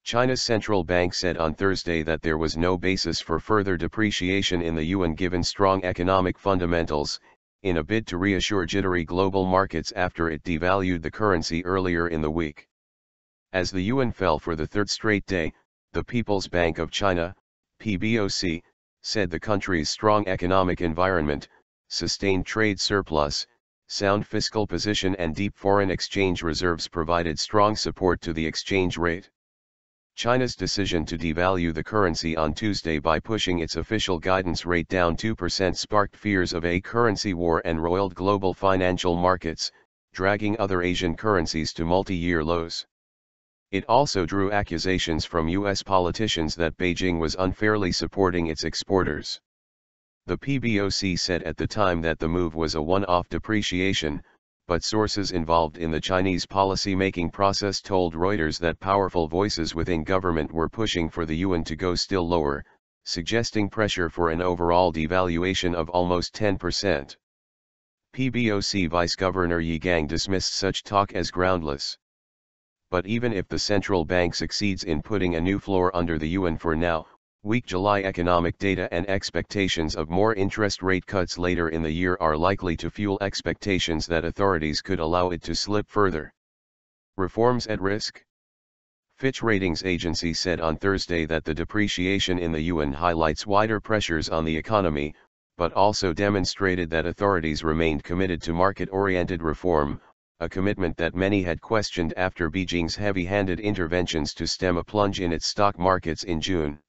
China's central bank said on Thursday that there was no basis for further depreciation in the yuan given strong economic fundamentals, in a bid to reassure jittery global markets after it devalued the currency earlier in the week. As the yuan fell for the third straight day, the People's Bank of China, PBOC, said the country's strong economic environment, sustained trade surplus, sound fiscal position and deep foreign exchange reserves provided strong support to the exchange rate. China's decision to devalue the currency on Tuesday by pushing its official guidance rate down 2% sparked fears of a currency war and roiled global financial markets, dragging other Asian currencies to multi-year lows. It also drew accusations from U.S. politicians that Beijing was unfairly supporting its exporters. The PBOC said at the time that the move was a one-off depreciation, but sources involved in the Chinese policy-making process told Reuters that powerful voices within government were pushing for the yuan to go still lower, suggesting pressure for an overall devaluation of almost 10%. PBOC Vice Governor Yi Gang dismissed such talk as groundless. But even if the central bank succeeds in putting a new floor under the yuan for now, weak July economic data and expectations of more interest rate cuts later in the year are likely to fuel expectations that authorities could allow it to slip further. Reforms at risk? Fitch Ratings agency said on Thursday that the depreciation in the yuan highlights wider pressures on the economy, but also demonstrated that authorities remained committed to market-oriented reform, a commitment that many had questioned after Beijing's heavy-handed interventions to stem a plunge in its stock markets in June.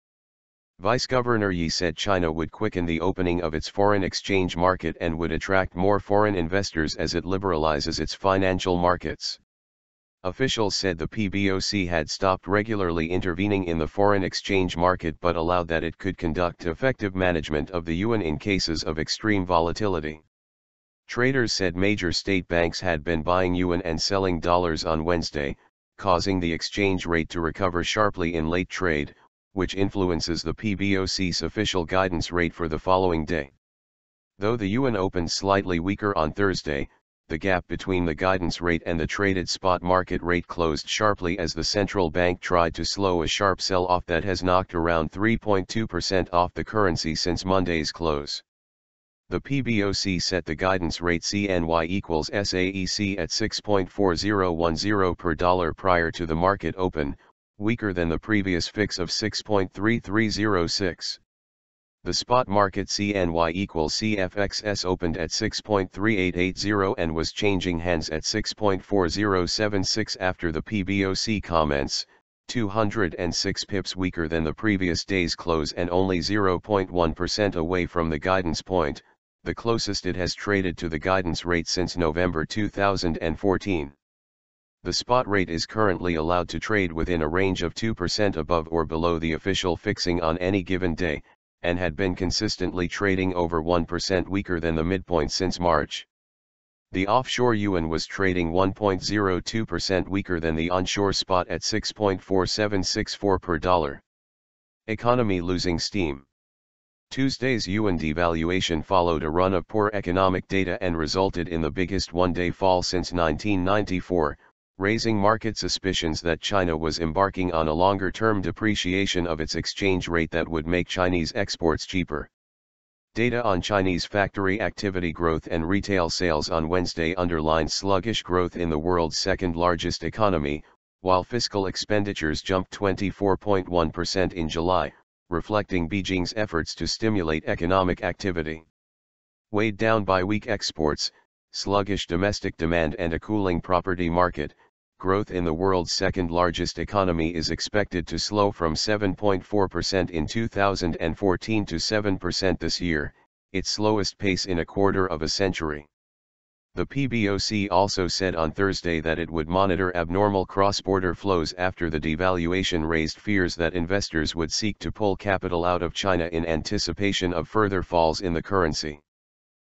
Vice Governor Yi said China would quicken the opening of its foreign exchange market and would attract more foreign investors as it liberalizes its financial markets. Officials said the PBOC had stopped regularly intervening in the foreign exchange market but allowed that it could conduct effective management of the yuan in cases of extreme volatility. Traders said major state banks had been buying yuan and selling dollars on Wednesday, causing the exchange rate to recover sharply in late trade, which influences the PBOC's official guidance rate for the following day. Though the yuan opened slightly weaker on Thursday, the gap between the guidance rate and the traded spot market rate closed sharply as the central bank tried to slow a sharp sell-off that has knocked around 3.2% off the currency since Monday's close. The PBOC set the guidance rate CNY equals SAEC at 6.4010 per dollar prior to the market open, weaker than the previous fix of 6.3306. The spot market CNY equals CFXS opened at 6.3880 and was changing hands at 6.4076 after the PBOC comments, 206 pips weaker than the previous day's close and only 0.1% away from the guidance point, the closest it has traded to the guidance rate since November 2014. The spot rate is currently allowed to trade within a range of 2% above or below the official fixing on any given day, and had been consistently trading over 1% weaker than the midpoint since March. The offshore yuan was trading 1.02% weaker than the onshore spot at 6.4764 per dollar. Economy losing steam. Tuesday's yuan devaluation followed a run of poor economic data and resulted in the biggest one-day fall since 1994, raising market suspicions that China was embarking on a longer-term depreciation of its exchange rate that would make Chinese exports cheaper. Data on Chinese factory activity growth and retail sales on Wednesday underlined sluggish growth in the world's second-largest economy, while fiscal expenditures jumped 24.1% in July, reflecting Beijing's efforts to stimulate economic activity. Weighed down by weak exports, sluggish domestic demand and a cooling property market, growth in the world's second-largest economy is expected to slow from 7.4% in 2014 to 7% this year, its slowest pace in a quarter of a century. The PBOC also said on Thursday that it would monitor abnormal cross-border flows after the devaluation raised fears that investors would seek to pull capital out of China in anticipation of further falls in the currency.